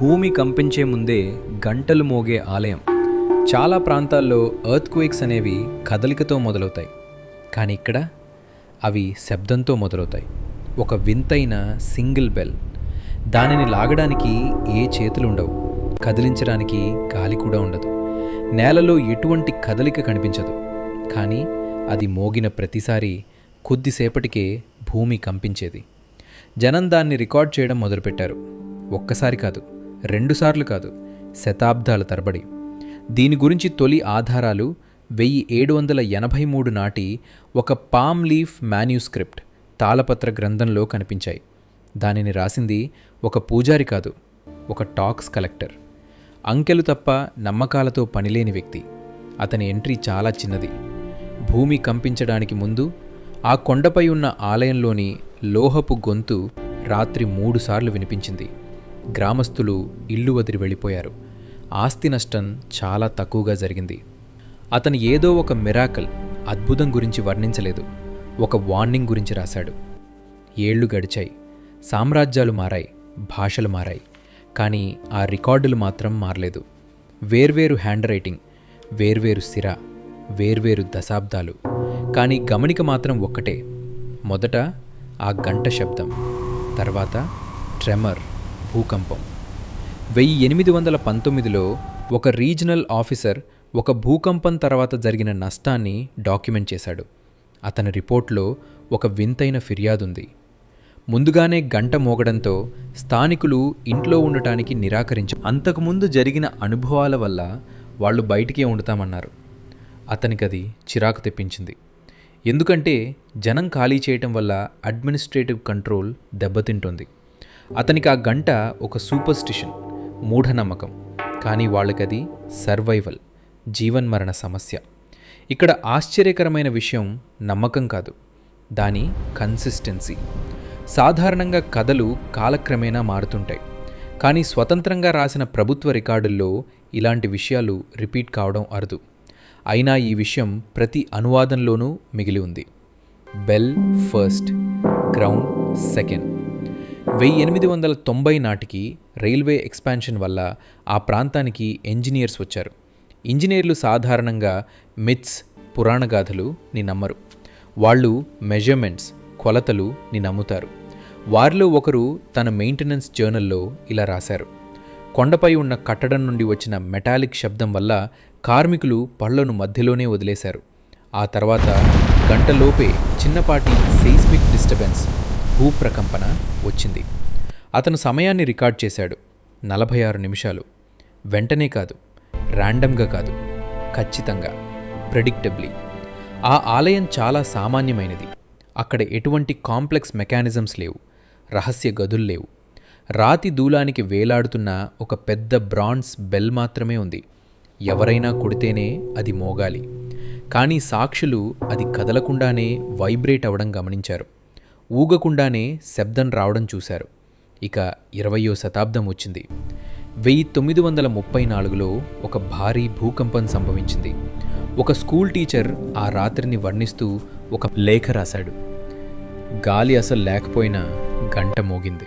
భూమి కంపించే ముందే గంటలు మోగే ఆలయం. చాలా ప్రాంతాల్లో ఎర్త్క్వేక్స్ అనేవి కదలికతో మొదలవుతాయి, కానీ ఇక్కడ అవి శబ్దంతో మొదలవుతాయి. ఒక వింతైన సింగిల్ బెల్. దానిని లాగడానికి ఏ చేతులుండవు, కదిలించడానికి గాలి కూడా ఉండదు. నేలలో ఎటువంటి కదలిక కనిపించదు, కానీ అది మోగిన ప్రతిసారి కొద్దిసేపటికే భూమి కంపించేది. జనం దాన్ని రికార్డ్ చేయడం మొదలుపెట్టారు. ఒక్కసారి కాదు, 2 సార్లు కాదు, శతాబ్దాల తరబడి. దీని గురించి తొలి ఆధారాలు 1783 నాటి ఒక పామ్ లీఫ్ మాన్యూస్క్రిప్ట్ తాళపత్ర గ్రంథంలో కనిపించాయి. దానిని రాసింది ఒక పూజారి కాదు, ఒక టాక్స్ కలెక్టర్. అంకెలు తప్ప నమ్మకాలతో పనిలేని వ్యక్తి. అతని ఎంట్రీ చాలా చిన్నది. భూమి కంపించడానికి ముందు ఆ కొండపై ఉన్న ఆలయంలోని లోహపు గొంతు రాత్రి 3 సార్లు వినిపించింది. గ్రామస్తులు ఇల్లు వదిలి వెళ్ళిపోయారు. ఆస్తి నష్టం చాలా తక్కువగా జరిగింది. అతను ఏదో ఒక మిరాకల్, అద్భుతం గురించి వర్ణించలేదు, ఒక వార్నింగ్ గురించి రాశాడు. ఏళ్లు గడిచాయి, సామ్రాజ్యాలు మారాయి, భాషలు మారాయి, కానీ ఆ రికార్డులు మాత్రం మారలేదు. వేర్వేరు హ్యాండ్ రైటింగ్, వేర్వేరు సిరా, వేర్వేరు దశాబ్దాలు, కానీ గమనిక మాత్రం ఒక్కటే. మొదట ఆ గంట శబ్దం, తర్వాత ట్రెమర్, భూకంపం. 1819లో ఒక రీజనల్ ఆఫీసర్ ఒక భూకంపం తర్వాత జరిగిన నష్టాన్ని డాక్యుమెంట్ చేశాడు. అతని రిపోర్ట్లో ఒక వింతైన ఫిర్యాదుంది. ముందుగానే గంట మోగడంతో స్థానికులు ఇంట్లో ఉండటానికి నిరాకరించారు. అంతకుముందు జరిగిన అనుభవాల వల్ల వాళ్ళు బయటికే ఉండతామన్నారు. అతనికది చిరాకు తెప్పించింది. ఎందుకంటే జనం ఖాళీ చేయటం వల్ల అడ్మినిస్ట్రేటివ్ కంట్రోల్ దెబ్బతింటుంది. అతనికి ఆ గంట ఒక సూపర్స్టిషన్, మూఢనమ్మకం. కానీ వాళ్ళకది సర్వైవల్, జీవన్మరణ సమస్య. ఇక్కడ ఆశ్చర్యకరమైన విషయం నమ్మకం కాదు, దాని కన్సిస్టెన్సీ. సాధారణంగా కథలు కాలక్రమేణా మారుతుంటాయి, కానీ స్వతంత్రంగా రాసిన ప్రభుత్వ రికార్డుల్లో ఇలాంటి విషయాలు రిపీట్ కావడం అరుదు. అయినా ఈ విషయం ప్రతి అనువాదంలోనూ మిగిలి ఉంది. Bell first, ground second. 1890 నాటికి రైల్వే ఎక్స్పాన్షన్ వల్ల ఆ ప్రాంతానికి ఇంజనీర్స్ వచ్చారు. ఇంజనీర్లు సాధారణంగా మిత్స్, పురాణగాథలు ని నమ్మరు. వాళ్ళు మెజర్మెంట్స్, కొలతలు ని నమ్ముతారు. వారిలో ఒకరు తన మెయింటెనెన్స్ జర్నల్లో ఇలా రాశారు: కొండపై ఉన్న కట్టడం నుండి వచ్చిన మెటాలిక్ శబ్దం వల్ల కార్మికులు పళ్లను మధ్యలోనే వదిలేశారు. ఆ తర్వాత గంటలోపే చిన్నపాటి సెయిస్మిక్ డిస్టర్బెన్స్, భూప్రకంపన వచ్చింది. అతను సమయాన్ని రికార్డ్ చేశాడు, 46 నిమిషాలు. వెంటనే కాదు, ర్యాండమ్గా కాదు, ఖచ్చితంగా, ప్రెడిక్టబ్లీ. ఆ ఆలయం చాలా సామాన్యమైనది. అక్కడ ఎటువంటి కాంప్లెక్స్ మెకానిజమ్స్ లేవు, రహస్య గదులు లేవు. రాతి దూలానికి వేలాడుతున్న ఒక పెద్ద బ్రాంజ్ బెల్ మాత్రమే ఉంది. ఎవరైనా కొడితేనే అది మోగాలి. కానీ సాక్షులు అది కదలకుండానే వైబ్రేట్ అవ్వడం గమనించారు. ఊగకుండానే శబ్దం రావడం చూశారు. ఇక 20వ శతాబ్దం వచ్చింది. 1934లో ఒక భారీ భూకంపం సంభవించింది. ఒక స్కూల్ టీచర్ ఆ రాత్రిని వర్ణిస్తూ ఒక లేఖ రాశాడు. గాలి అసలు లేకపోయినా గంట మోగింది.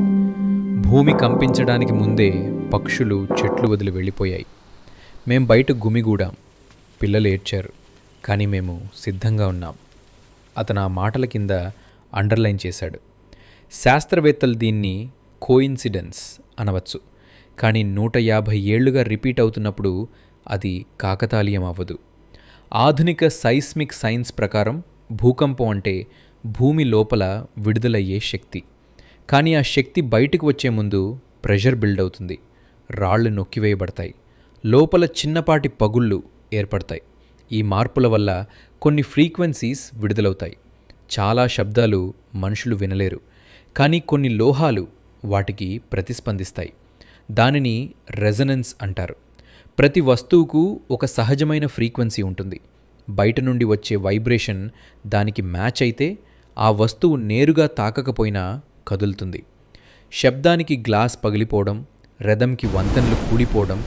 భూమి కంపించడానికి ముందే పక్షులు చెట్లు వదిలి వెళ్ళిపోయాయి. మేం బయట గుమిగూడాం. పిల్లలు ఏడ్చారు, కానీ మేము సిద్ధంగా ఉన్నాం. అతను ఆ మాటల కింద అండర్లైన్ చేశాడు. శాస్త్రవేత్తలు దీన్ని కోయిన్సిడెన్స్ అనవచ్చు, కానీ 150 ఏళ్లుగా రిపీట్ అవుతున్నప్పుడు అది కాకతాళీయం అవ్వదు. ఆధునిక సైస్మిక్ సైన్స్ ప్రకారం భూకంపం అంటే భూమి లోపల విడుదలయ్యే శక్తి. కానీ ఆ శక్తి బయటకు వచ్చే ముందు ప్రెషర్ బిల్డ్ అవుతుంది. రాళ్లు నొక్కివేయబడతాయి, లోపల చిన్నపాటి పగుళ్ళు ఏర్పడతాయి. ఈ మార్పుల వల్ల కొన్ని ఫ్రీక్వెన్సీస్ విడుదలవుతాయి. చాలా శబ్దాలు మనుషులు వినలేరు, కానీ కొన్ని లోహాలు వాటికి ప్రతిస్పందిస్తాయి. దానిని రెజనెన్స్ అంటారు. ప్రతి వస్తువుకు ఒక సహజమైన ఫ్రీక్వెన్సీ ఉంటుంది. బయట నుండి వచ్చే వైబ్రేషన్ దానికి మ్యాచ్ అయితే ఆ వస్తువు నేరుగా తాకకపోయినా కదులుతుంది. శబ్దానికి గ్లాస్ పగిలిపోవడం, రెదంకి వంతెనలు కూలిపోవడం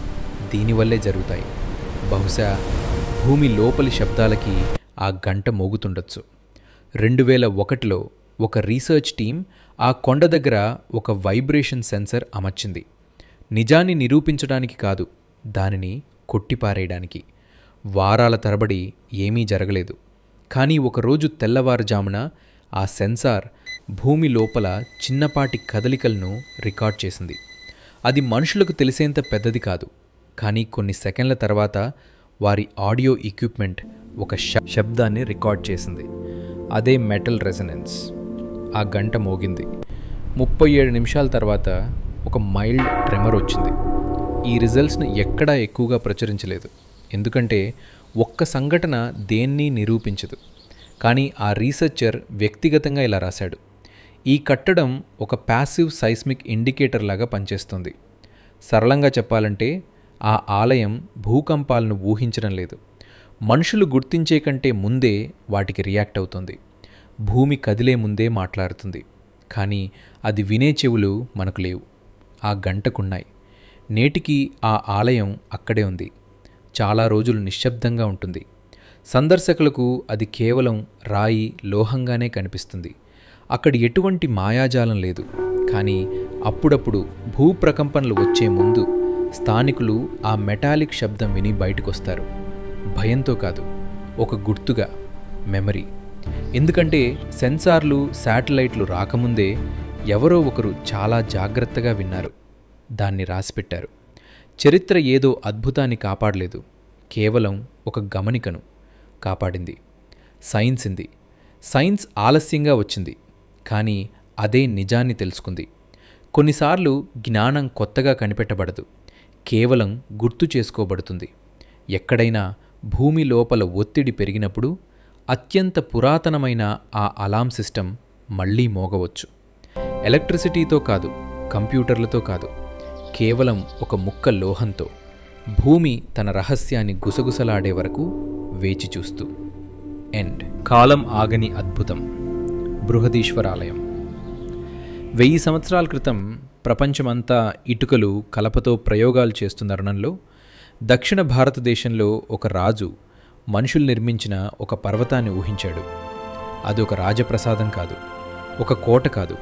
దీనివల్లే జరుగుతాయి. బహుశా భూమి లోపలి శబ్దాలకి ఆ గంట మోగుతుండొచ్చు. 2001లో ఒక రీసెర్చ్ టీం ఆ కొండ దగ్గర ఒక వైబ్రేషన్ సెన్సర్ అమర్చింది. నిజాన్ని నిరూపించడానికి కాదు, దానిని కొట్టిపారేయడానికి. వారాల తరబడి ఏమీ జరగలేదు. కానీ ఒకరోజు తెల్లవారుజామున ఆ సెన్సార్ భూమి లోపల చిన్నపాటి కదలికలను రికార్డ్ చేసింది. అది మనుషులకు తెలిసేంత పెద్దది కాదు, కానీ కొన్ని సెకండ్ల తర్వాత వారి ఆడియో ఎక్విప్మెంట్ ఒక శబ్దాన్ని రికార్డ్ చేసింది. అదే మెటల్ రెజనెన్స్. ఆ గంట మోగింది. 37 నిమిషాల తర్వాత ఒక మైల్డ్ ట్రెమర్ వచ్చింది. ఈ రిజల్ట్స్ను ఎక్కడా ఎక్కువగా ప్రచురించలేదు, ఎందుకంటే ఒక్క సంఘటన దేన్ని నిరూపించదు. కానీ ఆ రీసెర్చర్ వ్యక్తిగతంగా ఇలా రాశాడు: ఈ కట్టడం ఒక ప్యాసివ్ సైస్మిక్ ఇండికేటర్ లాగా పనిచేస్తుంది. సరళంగా చెప్పాలంటే ఆ ఆలయం భూకంపాలను ఊహించడం లేదు, మనుషులు గుర్తించే కంటే ముందే వాటికి రియాక్ట్ అవుతుంది. భూమి కదిలే ముందే మాట్లాడుతుంది. కానీ అది వినే చెవులు మనకు లేవు. ఆ గంటకున్నాయి. నేటికి ఆ ఆలయం అక్కడే ఉంది. చాలా రోజులు నిశ్శబ్దంగా ఉంటుంది. సందర్శకులకు అది కేవలం రాయి, లోహంగానే కనిపిస్తుంది. అక్కడి ఎటువంటి మాయాజాలం లేదు. కానీ అప్పుడప్పుడు భూప్రకంపనలు వచ్చే ముందు స్థానికులు ఆ మెటాలిక్ శబ్దం విని బయటకొస్తారు. భయంతో కాదు, ఒక గుర్తుగా, మెమరీ. ఎందుకంటే సెన్సార్లు, శాటిలైట్లు రాకముందే ఎవరో ఒకరు చాలా జాగ్రత్తగా విన్నారు, దాన్ని రాసిపెట్టారు. చరిత్ర ఏదో అద్భుతాన్ని కాపాడలేదు, కేవలం ఒక గమనికను కాపాడింది. సైన్స్ ఆలస్యంగా వచ్చింది, కానీ అదే నిజాన్ని తెలుసుకుంది. కొన్నిసార్లు జ్ఞానం కొత్తగా కనిపెట్టబడదు, కేవలం గుర్తు చేసుకోబడుతుంది. ఎక్కడైనా భూమి లోపల ఒత్తిడి పెరిగినప్పుడు అత్యంత పురాతనమైన ఆ అలాం సిస్టమ్ మళ్ళీ మోగవచ్చు. ఎలక్ట్రిసిటీతో కాదు, కంప్యూటర్లతో కాదు, కేవలం ఒక ముక్క లోహంతో. భూమి తన రహస్యాన్ని గుసగుసలాడే వరకు వేచి చూస్తూ. ఎండ్. కాలం ఆగని అద్భుతం. బృహదీశ్వరాలయం. 1000 సంవత్సరాల క్రితం ప్రపంచమంతా ఇటుకలు, కలపతో ప్రయోగాలు చేస్తున్న తరుణంలో దక్షిణ భారతదేశంలో ఒక రాజు మనుషులు నిర్మించిన ఒక పర్వతాన్ని ఊహించాడు. అది ఒక రాజప్రసాదం కాదు, ఒక కోట కాదు,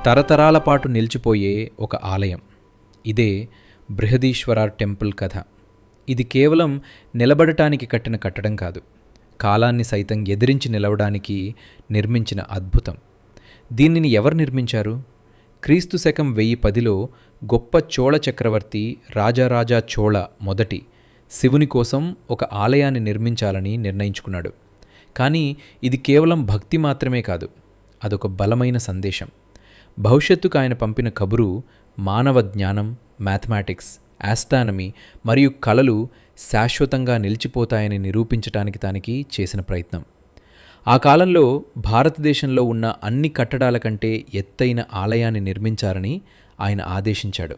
తరతరాల పాటు నిలిచిపోయే ఒక ఆలయం. ఇదే బృహదీశ్వర టెంపుల్ కథ. ఇది కేవలం నిలబడటానికి కట్టిన కట్టడం కాదు, కాలాన్ని సైతం ఎదిరించి నిలవడానికి నిర్మించిన అద్భుతం. దీనిని ఎవరు నిర్మించారు? క్రీస్తు శకం 1010లో గొప్ప చోళ చక్రవర్తి రాజారాజా చోళ మొదటి శివుని కోసం ఒక ఆలయాన్ని నిర్మించాలని నిర్ణయించుకున్నాడు. కానీ ఇది కేవలం భక్తి మాత్రమే కాదు, అదొక బలమైన సందేశం. భవిష్యత్తుకు ఆయన పంపిన కబురు మానవ జ్ఞానం, మ్యాథమెటిక్స్, ఆస్ట్రానమీ మరియు కళలు శాశ్వతంగా నిలిచిపోతాయని నిరూపించటానికి తానికి చేసిన ప్రయత్నం. ఆ కాలంలో భారతదేశంలో ఉన్న అన్ని కట్టడాల కంటే ఎత్తైన ఆలయాన్ని నిర్మించాలని ఆయన ఆదేశించాడు.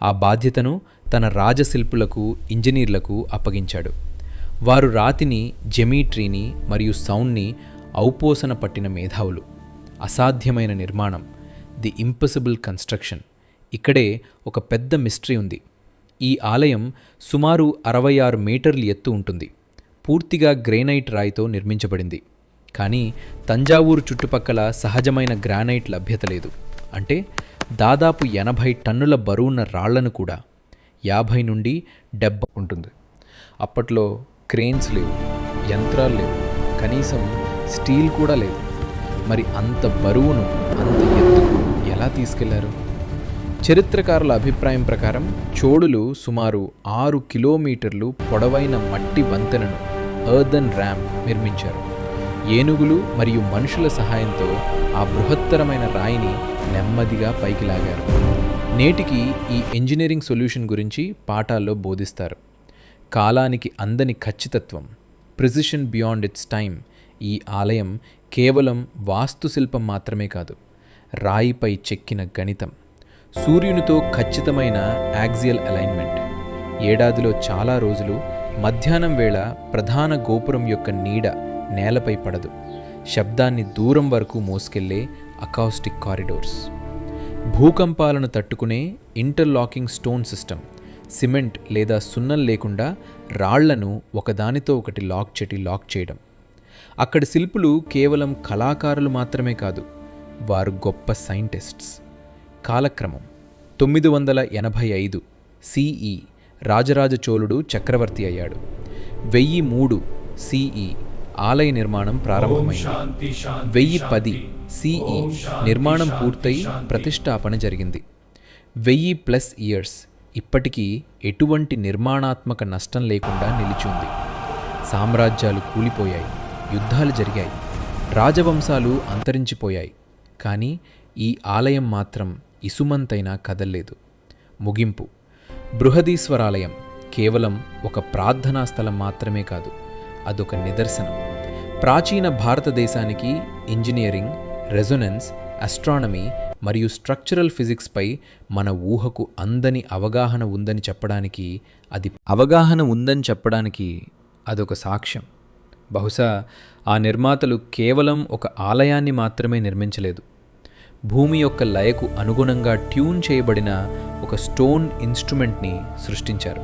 ఆ బాధ్యతను తన రాజశిల్పులకు, ఇంజనీర్లకు అప్పగించాడు. వారు రాతిని, జెమీట్రీని మరియు సౌండ్ని ఔపోసన పట్టిన మేధావులు. అసాధ్యమైన నిర్మాణం, ది ఇంపాసిబుల్ కన్స్ట్రక్షన్. ఇక్కడే ఒక పెద్ద మిస్టరీ ఉంది. ఈ ఆలయం సుమారు 66 మీటర్లు ఎత్తు ఉంటుంది. పూర్తిగా గ్రేనైట్ రాయితో నిర్మించబడింది. కానీ తంజావూరు చుట్టుపక్కల సహజమైన గ్రానైట్ లభ్యత లేదు. అంటే దాదాపు 80 టన్నుల బరువున్న రాళ్లను కూడా 50 నుండి 70 ఉంటుంది. అప్పట్లో క్రేన్స్ లేవు, యంత్రాలు లేవు, కనీసం స్టీల్ కూడా లేదు. మరి అంత బరువును అంత ఎత్తుకు ఎలా తీసుకెళ్లారు? చరిత్రకారుల అభిప్రాయం ప్రకారం చోళులు సుమారు 6 కిలోమీటర్లు పొడవైన మట్టి వంతెనను, ఎర్దన్ ర్యాంప్ నిర్మించారు. ఏనుగులు మరియు మనుషుల సహాయంతో ఆ బృహత్తరమైన రాయిని నెమ్మదిగా పైకి లాగారు. నేటికి ఈ ఇంజనీరింగ్ సొల్యూషన్ గురించి పాఠాల్లో బోధిస్తారు. కాలానికి అందని ఖచ్చితత్వం, ప్రిసిషన్ బియాండ్ ఇట్స్ టైమ్. ఈ ఆలయం కేవలం వాస్తుశిల్పం మాత్రమే కాదు, రాయిపై చెక్కిన గణితం. సూర్యునితో ఖచ్చితమైన యాక్సియల్ అలైన్మెంట్. ఏడాదిలో చాలా రోజులు మధ్యాహ్నం వేళ ప్రధాన గోపురం యొక్క నీడ నేలపై పడదు. శబ్దాన్ని దూరం వరకు మోసుకెళ్లే అకౌస్టిక్ కారిడోర్స్. భూకంపాలను తట్టుకునే ఇంటర్లాకింగ్ స్టోన్ సిస్టమ్. సిమెంట్ లేదా సున్నం లేకుండా రాళ్లను ఒకదానితో ఒకటి లాక్ చేయడం. అక్కడి శిల్పులు కేవలం కళాకారులు మాత్రమే కాదు, వారు గొప్ప సైంటిస్ట్స్. కాలక్రమం. 985 సిఈ రాజరాజ చోళుడు చక్రవర్తి అయ్యాడు. 1003 సిఈ ఆలయ నిర్మాణం ప్రారంభమైంది. 1010 సిఈ నిర్మాణం పూర్తయి ప్రతిష్టాపన జరిగింది. 1000+ ఇయర్స్ ఇప్పటికీ ఎటువంటి నిర్మాణాత్మక నష్టం లేకుండా నిలిచింది. సామ్రాజ్యాలు కూలిపోయాయి, యుద్ధాలు జరిగాయి, రాజవంశాలు అంతరించిపోయాయి. కానీ ఈ ఆలయం మాత్రం ఇసుమంతైనా కదల్లేదు. ముగింపు: బృహదీశ్వరాలయం కేవలం ఒక ప్రార్థనా స్థలం మాత్రమే కాదు, అదొక నిదర్శనం. ప్రాచీన భారతదేశానికి ఇంజనీరింగ్, రెజొనెన్స్, ఆస్ట్రానమీ మరియు స్ట్రక్చరల్ ఫిజిక్స్పై మన ఊహకు అందని అవగాహన ఉందని చెప్పడానికి అదొక సాక్ష్యం. బహుశా ఆ నిర్మాతలు కేవలం ఒక ఆలయాన్ని మాత్రమే నిర్మించలేదు, భూమి యొక్క లయకు అనుగుణంగా ట్యూన్ చేయబడిన ఒక స్టోన్ ఇన్స్ట్రుమెంట్ని సృష్టించారు.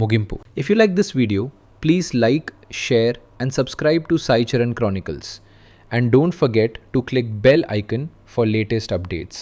ముగింపు: if you like this video, please like, share and subscribe to Sai Charan Chronicles, and don't forget to click bell icon for latest updates.